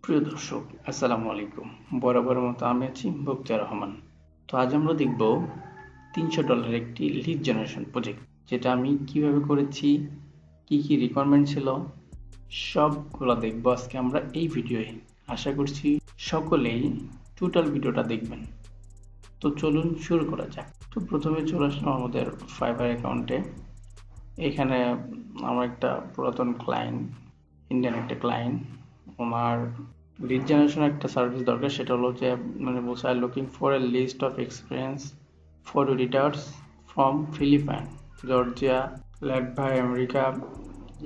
প্রিয় দর্শক, আসসালামু আলাইকুম। বরাবরের মতো আমি আছি বখতিয়ার রহমান। তো আজ আমরা দেখব $300 একটি লিড জেনারেশন প্রজেক্ট, যেটা আমি কিভাবে করেছি, কি কি রিকোয়ারমেন্ট ছিল, সবগুলো দেখবো আজকে আমরা এই ভিডিওয়ে। আশা করছি সকলেই টোটাল ভিডিওটা দেখবেন। তো চলুন শুরু করা যাক। তো প্রথমে চলে আসলাম আমাদের ফাইবার অ্যাকাউন্টে। এখানে আমার একটা পুরাতন ক্লায়েন্ট, ইন্ডিয়ান একটা ক্লায়েন্ট, ওনার লিড জেনারেশন একটা সার্ভিস দরকার। সেটা হলো যে বলছে I looking for a list of experience for editors from Philippine, Georgia, Latvia, America,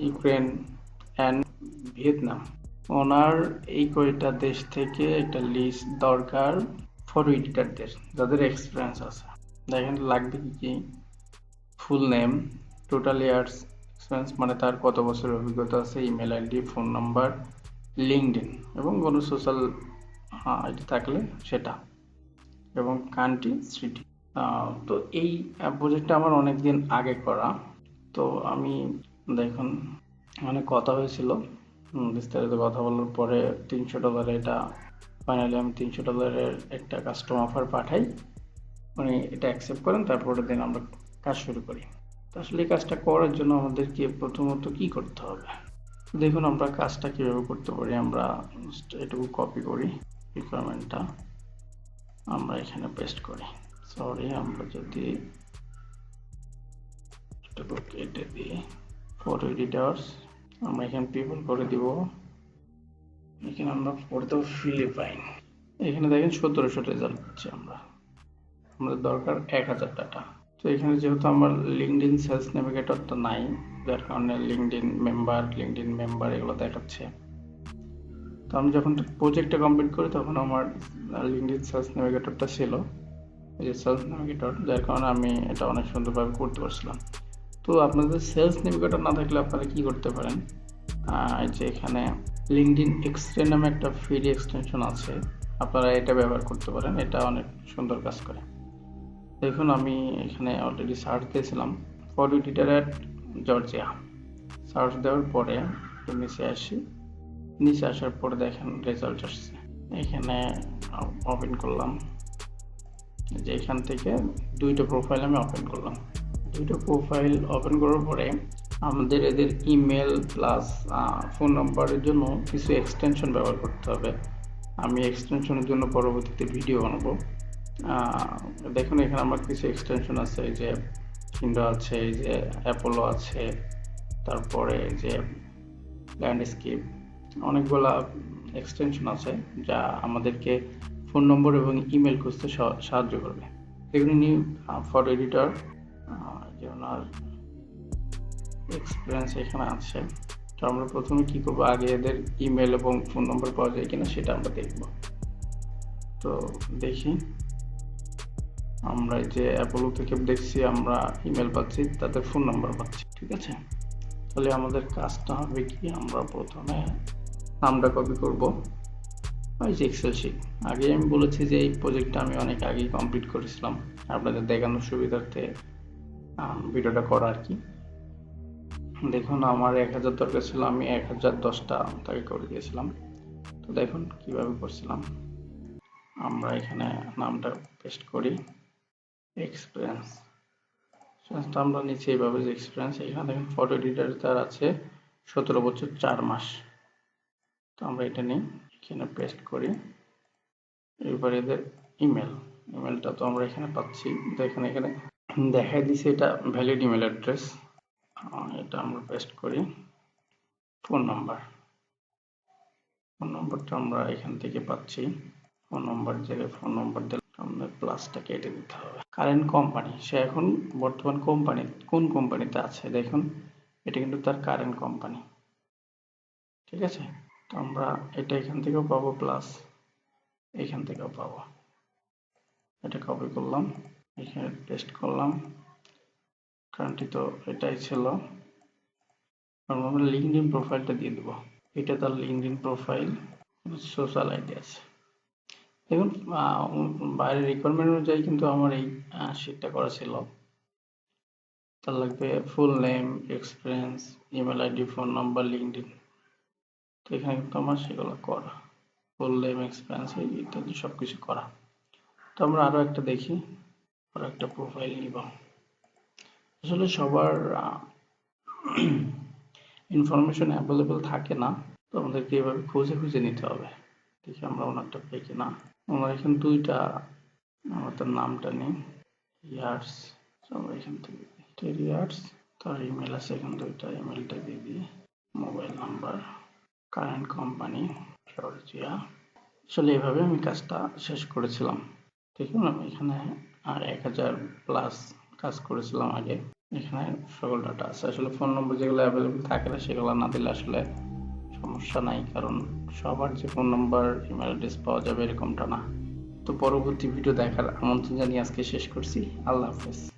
Ukraine and Vietnam. ওনার এই কয়টা দেশ থেকে একটা লিস্ট দরকার ফর এডিটারদের, যাদের এক্সপিরিয়েন্স আছে। দেখেন লাগবে কি full name, total years experience মানে তার কত বছরের অভিজ্ঞতা আছে, email ID, phone number, LinkedIn এবং কোনো সোশ্যাল আইডি থাকলে সেটা, এবং কান্ট্রি সিটি। তো এই প্রজেক্টটা আমার অনেক দিন আগে করা। তো আমি দেখুন অনেক কথা হয়েছিল, বিস্তারিত কথা বলার পরে $300 এটা ফাইনালি আমি $300 একটা কাস্টম অফার পাঠাই। উনি এটা অ্যাকসেপ্ট করেন, তারপরের দিন আমরা কাজ শুরু করি। তো আসলে এই কাজটা করার জন্য আমাদেরকে প্রথমত কি করতে হবে, দেখুন আমরা কাজটা কিভাবে করতে পারি। আমরা এটুকু কপি করি, রিকোয়ারমেন্টটা আমরা এখানে পেস্ট করি। সরি, আমরা যদি এটুকু কেটে দিই, ফটো এডিটর্স আমরা এখানে পিপল করে দিব। এখানে আমরা করে দেবো ফিলিপাইন। এখানে দেখেন 1700 রেজাল্ট পাচ্ছি আমরা। আমাদের দরকার 1000 ডাটা। তো এখানে যেহেতু আমার লিঙ্কডইন সেলস নেভিগেটরটা নাই, যার কারণে লিঙ্কডইন মেম্বার এগুলো দেখাচ্ছে। তো আমি যখন প্রজেক্টটা কমপ্লিট করি তখন আমার লিঙ্কডইন সেলস নেভিগেটরটা ছিল, এই যে সেলস নেভিগেটর, যার কারণে আমি এটা অনেক সুন্দরভাবে করতে পারছিলাম। তো আপনাদের সেলস নেভিগেটর না থাকলে আপনারা কি করতে পারেন, যে এখানে লিঙ্কডইন এক্সট্রা নামে একটা ফ্রি এক্সটেনশন আছে, আপনারা এটা ব্যবহার করতে পারেন। এটা অনেক সুন্দর কাজ করে। দেখুন আমি এখানে অলরেডি সার্চ দিয়েছিলাম for editor at Georgia. Search দেওয়ার পরে নিচে আসি, নিচে আসার পরে দেখেন রেজাল্ট আসছে। এখানে ওপেন করলাম, যে এখান থেকে দুইটা প্রোফাইল আমি ওপেন করলাম। দুইটা প্রোফাইল ওপেন করার পরে আমাদের এদের ইমেল প্লাস ফোন নাম্বারের জন্য কিছু এক্সটেনশন ব্যবহার করতে হবে। আমি এক্সটেনশনের জন্য পরবর্তীতে ভিডিও বানাবো। দেখুন এখানে আমার কিছু এক্সটেনশন আছে, এই যে কিন্ডো আছে, এই যে অ্যাপোলো আছে, তারপরে এই যে ল্যান্ডস্কেপ, অনেকগুলা এক্সটেনশন আছে যা আমাদেরকে ফোন নম্বর এবং ইমেল খুঁজতে সাহায্য করবে। দেখুন নিউ ফটো এডিটর, যে ওনার এক্সপিরিয়েন্স এখানে আছে। তো আমরা প্রথমে কি করবো, আগে এদের ইমেল এবং ফোন নম্বর পাওয়া যায় কিনা সেটা আমরা দেখব। তো দেখি, আমরা যে অ্যাপোলো থেকে দেখছি আমরা ইমেল পাচ্ছি, তাদের ফোন নাম্বার পাচ্ছি। ঠিক আছে, তাহলে আমাদের কাজটা হবে কি, আমরা প্রথমে নামটা কপি করব। ওই যে এক্সেল শিট, আগে আমি বলেছি যে এই প্রজেক্টটা আমি অনেক আগেই কমপ্লিট করেছিলাম, আপনাদের দেখানোর সুবিধার্থে ভিডিওটা করা আর কি। দেখুন আমার 1000 দরকার ছিল, আমি 1010টা তাকে করে দিয়েছিলাম। তো দেখুন কিভাবে করছিলাম। আমরা এখানে নামটা পেস্ট করি, এক্সপিরিয়েন্স আমরা নিচে এইভাবে যে এক্সপিরিয়েন্স, এখানে দেখেন ফটো এডিটর তার আছে 17 বছর 4 মাস। তো আমরা এটা নিই, এখানে পেস্ট করি। এরপর এদের ইমেলটা তো আমরা এখানে পাচ্ছি, দেখেন এখানে দেখাই দিছে এটা ভ্যালিড ইমেল অ্যাড্রেস, এটা আমরা পেস্ট করি। ফোন নাম্বারটা আমরা এখান থেকে পাচ্ছি, ফোন নাম্বার জায়গায় ফোন নাম্বার দিলে আমাদের প্লাসটা কেটে দিতে হবে। কারেন্ট কোম্পানি, সে এখন বর্তমান কোম্পানি কোন কোম্পানিতে আছে দেখুন, এটা কিন্তু তার কারেন্ট কোম্পানি। ঠিক আছে, তো আমরা এটা এখান থেকেও পাবো, প্লাস এখান থেকেও পাবো। এটা কপি করলাম, এখানে পেস্ট করলাম, কারণটি তো এটাই ছিল। আমরা লিঙ্কডইন প্রোফাইলটা দিয়ে দেবো, এটা তার লিঙ্কডইন প্রোফাইল, সোশ্যাল আইডি আছে। দেখুন বাইরের রিকোয়ারমেন্ট অনুযায়ী কিন্তু আমার এই শিটটা করা ছিল। তার লাগবে full name, experience, email ID, phone number, LinkedIn. তো এখানে কিন্তু আমার সেগুলো করা। ফুল নেম, এক্সপেরিয়েন্স ইত্যাদি সবকিছু করা। তো আমরা আরো একটা দেখি, আরো একটা প্রোফাইল নিব। আসলে সবার ইনফরমেশন অ্যাভেলেবল থাকে না, তো আমাদেরকে এভাবে খুঁজে খুঁজে নিতে হবে। দেখি আমরা ওনারটা পাই কিনা। ওনার এখানে দুইটা, আমরা তার নামটা নিই, ইয়ার্স। আমরা এখান থেকে ইয়ার্স, তার ইমেল আছে এখানে দুইটা, ইমেলটা দিয়ে দিই। Mobile number, current company Georgia. আসলে এভাবে আমি কাজটা শেষ করেছিলাম। দেখুন আমি এখানে আর 1000 প্লাস কাজ করেছিলাম আগে। এখানে সকল ডাটা আছে। আসলে ফোন নম্বর যেগুলো অ্যাভেলেবল থাকে না সেগুলো না দিলে আসলে সমস্যা নাই, কারণ সবার যে ফোন নাম্বার ইমেল অ্যাড্রেস পাওয়া যাবে এরকমটা না। তো পরবর্তী ভিডিও দেখার আমন্ত্রণ জানিয়ে আজকে শেষ করছি। আল্লাহ হাফেজ।